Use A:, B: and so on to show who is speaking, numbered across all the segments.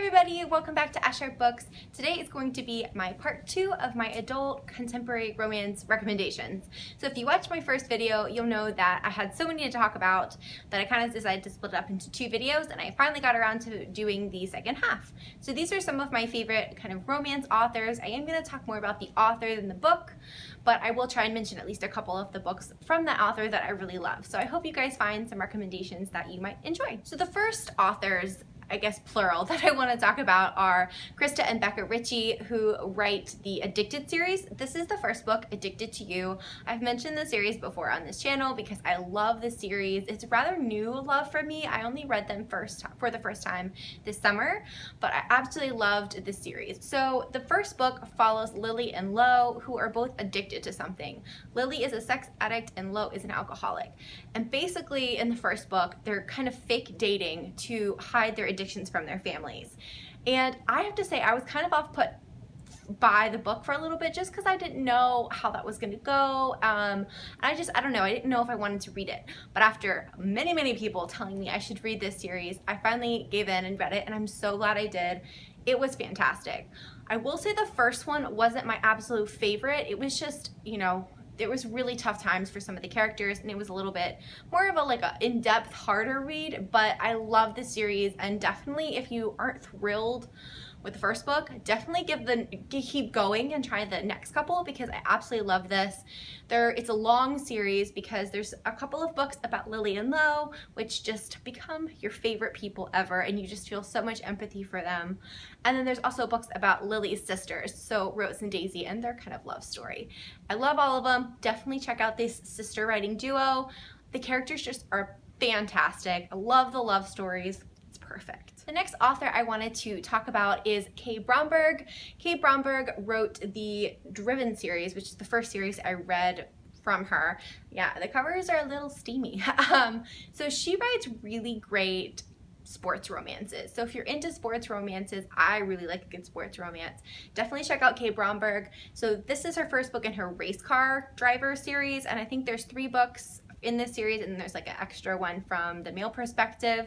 A: everybody, welcome back to Ashar Books. Today is going to be my part 2 of my adult contemporary romance recommendations. So if you watched my first video, you'll know that I had so many to talk about that I kind of decided to split it up into 2 videos, and I finally got around to doing the second half. So these are some of my favorite kind of romance authors. I am going to talk more about the author than the book, but I will try and mention at least a couple of the books from that author that I really love. So I hope you guys find some recommendations that you might enjoy. So the first authors, I guess plural, that I want to talk about are Krista and Becca Ritchie, who write the Addicted series. This is the first book, Addicted to You. I've mentioned the series before on this channel because I love the series. It's rather new love for me. I only read them for the first time this summer, but I absolutely loved this series. So the first book follows Lily and Lo, who are both addicted to something. Lily is a sex addict and Lo is an alcoholic. And basically in the first book, they're kind of fake dating to hide their addictions from their families. And I have to say, I was kind of off put by the book for a little bit just because I didn't know how that was going to go. I don't know, I didn't know if I wanted to read it. But after many people telling me I should read this series, I finally gave in and read it, and I'm so glad I did. It was fantastic. I will say the first one wasn't my absolute favorite. It was just, you know, it was really tough times for some of the characters, and it was a little bit more of a in-depth, harder read, but I love the series, and definitely if you aren't thrilled with the first book, definitely keep going and try the next couple, because I absolutely love this. It's a long series because there's a couple of books about Lily and Lo, which just become your favorite people ever, and you just feel so much empathy for them. And then there's also books about Lily's sisters, so Rose and Daisy, and their kind of love story. I love all of them. Definitely check out this sister writing duo. The characters just are fantastic. I love the love stories. It's perfect. The next author I wanted to talk about is Kay Bromberg. Kay Bromberg wrote the Driven series, which is the first series I read from her. Yeah, the covers are a little steamy. So she writes really great sports romances. So if you're into sports romances, I really like a good sports romance. Definitely check out Kay Bromberg. So this is her first book in her race car driver series, and I think there's 3 books in this series, and then there's like an extra one from the male perspective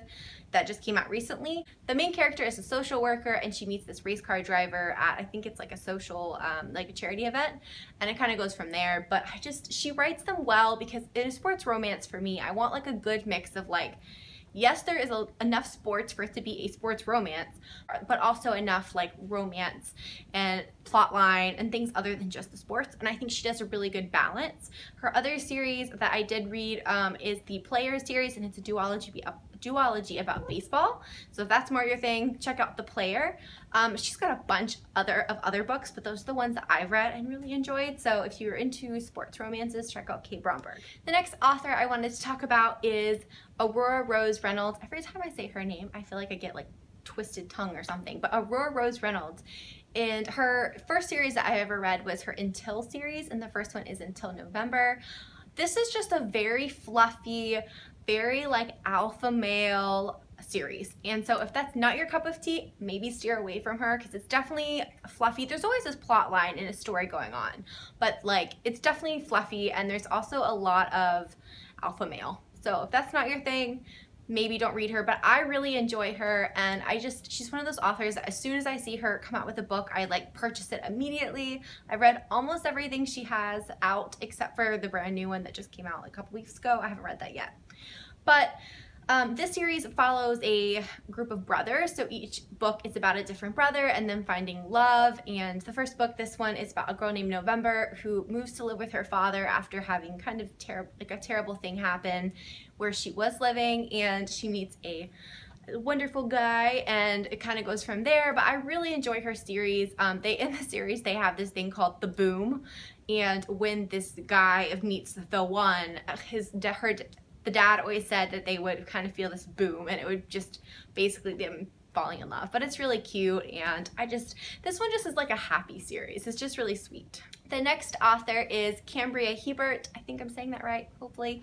A: that just came out recently. The main character is a social worker, and she meets this race car driver at, I think it's like a social, like a charity event, and it kind of goes from there. But she writes them well, because in a sports romance for me, I want like a good mix of like, yes, there is enough sports for it to be a sports romance, but also enough like romance and plot line and things other than just the sports. And I think she does a really good balance. Her other series that I did read is the Players series, and it's a duology about baseball. So if that's more your thing, check out The Player. She's got a bunch of other books, but those are the ones that I've read and really enjoyed. So if you're into sports romances, check out Kay Bromberg. The next author I wanted to talk about is Aurora Rose Reynolds. Every time I say her name, I feel like I get like twisted tongue or something, but Aurora Rose Reynolds. And her first series that I ever read was her Until series, and the first one is Until November. This is just a very fluffy, very like alpha male series, and so if that's not your cup of tea, maybe steer away from her, because it's definitely fluffy. There's always this plot line and a story going on, but like it's definitely fluffy, and there's also a lot of alpha male. So if that's not your thing, maybe don't read her, but I really enjoy her, and she's one of those authors that as soon as I see her come out with a book, I like purchase it immediately. I read almost everything she has out except for the brand new one that just came out like a couple weeks ago. I haven't read that yet. But this series follows a group of brothers, so each book is about a different brother and them finding love. And the first book, this one, is about a girl named November who moves to live with her father after having kind of a terrible thing happen where she was living, and she meets a wonderful guy, and it kind of goes from there. But I really enjoy her series. In the series they have this thing called the boom, and when this guy meets the one, the dad always said that they would kind of feel this boom, and it would just basically be them falling in love. But it's really cute, and this one just is like a happy series. It's just really sweet. The next author is Cambria Hebert. I think I'm saying that right, hopefully.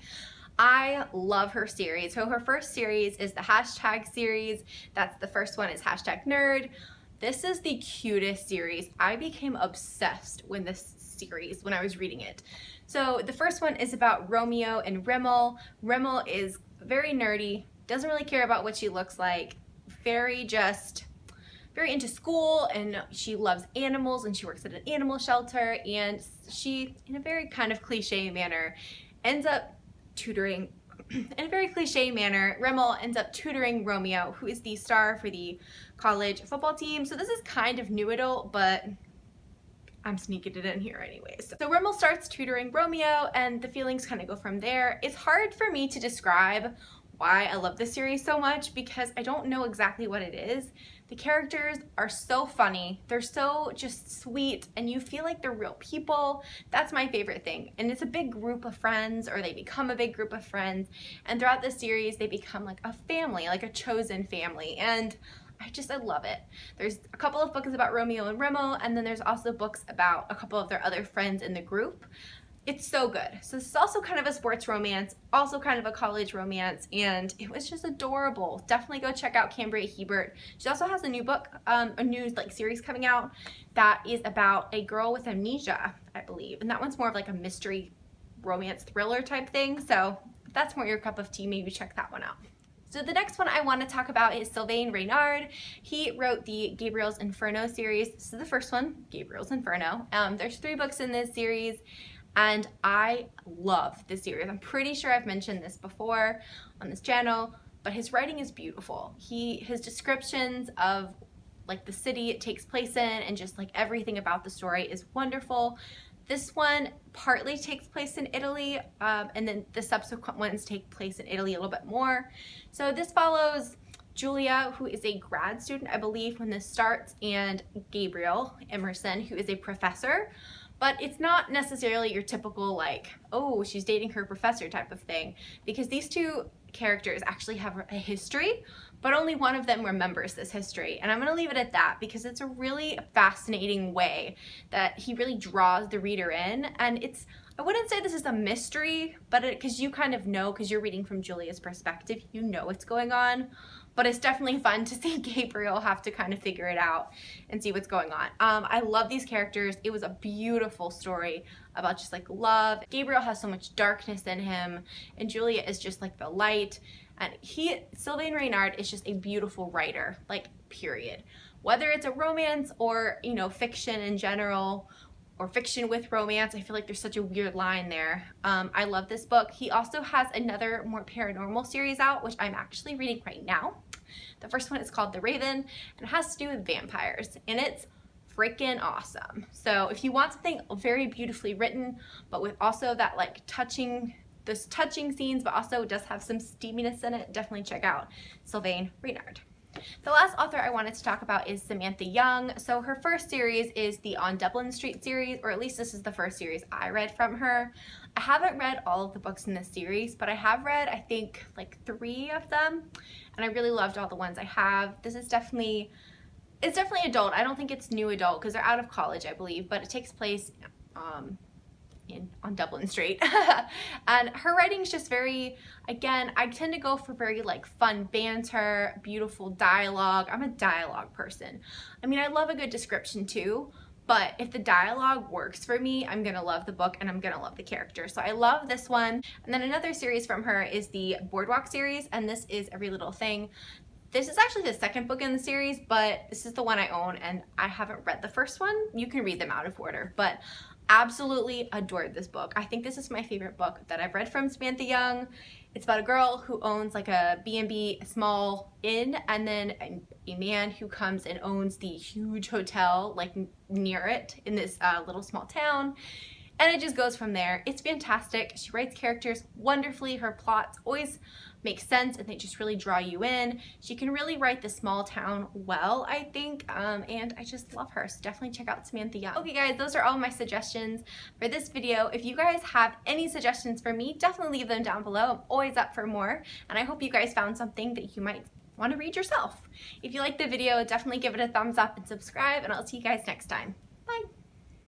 A: I love her series. So her first series is the Hashtag series. That's the first one, is #nerd. This is the cutest series. I became obsessed with this series when I was reading it. So the first one is about Romeo and Rimmel. Rimmel is very nerdy, doesn't really care about what she looks like, very just very into school, and she loves animals, and she works at an animal shelter, and she, in a very kind of cliche manner, ends up tutoring, in a very cliche manner, Rimmel ends up tutoring Romeo, who is the star for the college football team. So this is kind of new adult, but I'm sneaking it in here anyways. So Rimmel starts tutoring Romeo, and the feelings kind of go from there. It's hard for me to describe why I love this series so much because I don't know exactly what it is. The characters are so funny, they're so just sweet, and you feel like they're real people. That's my favorite thing. And it's a big group of friends, or they become a big group of friends, and throughout the series they become like a family, like a chosen family, and I love it. There's a couple of books about Romeo and Rimmel, and then there's also books about a couple of their other friends in the group. It's so good. So this is also kind of a sports romance, also kind of a college romance, and it was just adorable. Definitely go check out Cambria Hebert. She also has a new book, a new series coming out that is about a girl with amnesia, I believe, and that one's more of like a mystery romance thriller type thing. So if that's more your cup of tea, maybe check that one out. So the next one I want to talk about is Sylvain Reynard. He wrote the Gabriels Inferno series. This is the first one, Gabriels Inferno. There's 3 books in this series, and I love this series. I'm pretty sure I've mentioned this before on this channel, but his writing is beautiful. His descriptions of like the city it takes place in and just like everything about the story is wonderful. This one partly takes place in Italy, and then the subsequent ones take place in Italy a little bit more. So this follows Julia, who is a grad student, I believe, when this starts, and Gabriel Emerson, who is a professor. But it's not necessarily your typical like, oh, she's dating her professor type of thing, because these 2 characters actually have a history, but only one of them remembers this history. And I'm going to leave it at that because it's a really fascinating way that he really draws the reader in. And I wouldn't say this is a mystery, but because you kind of know, because you're reading from Julia's perspective, you know what's going on. But it's definitely fun to see Gabriel have to kind of figure it out and see what's going on. I love these characters. It was a beautiful story about just like love. Gabriel has so much darkness in him, and Julia is just like the light. And Sylvain Reynard is just a beautiful writer, like period. Whether it's a romance or, you know, fiction in general, or fiction with romance, I feel like there's such a weird line there. I love this book. He also has another more paranormal series out, which I'm actually reading right now. The first one is called The Raven, and it has to do with vampires, and it's freaking awesome. So if you want something very beautifully written, but with also that like touching scenes, but also does have some steaminess in it, definitely check out Sylvain Reynard. The last author I wanted to talk about is Samantha Young. So her first series is the On Dublin Street series, or at least this is the first series I read from her. I haven't read all of the books in this series, but I have read, I think, like 3 of them, and I really loved all the ones I have. This is definitely, it's definitely adult. I don't think it's new adult because they're out of college, I believe, but it takes place on Dublin Street. And her writing's just very, again, I tend to go for very like fun banter, beautiful dialogue. I'm a dialogue person. I mean, I love a good description too, but if the dialogue works for me, I'm gonna love the book and I'm gonna love the character. So I love this one. And then another series from her is the Boardwalk series, and this is Every Little Thing. This is actually the second book in the series, but this is the one I own, and I haven't read the first one. You can read them out of order, but absolutely adored this book. I think this is my favorite book that I've read from Samantha Young. It's about a girl who owns like a B&B, a small inn, and then a man who comes and owns the huge hotel like near it in this little small town. And it just goes from there. It's fantastic. She writes characters wonderfully. Her plots always make sense and they just really draw you in. She can really write the small town well, I think, and I just love her. So definitely check out Samantha Young. Okay guys, those are all my suggestions for this video. If you guys have any suggestions for me, definitely leave them down below. I'm always up for more, and I hope you guys found something that you might want to read yourself. If you liked the video, definitely give it a thumbs up and subscribe, and I'll see you guys next time. Bye!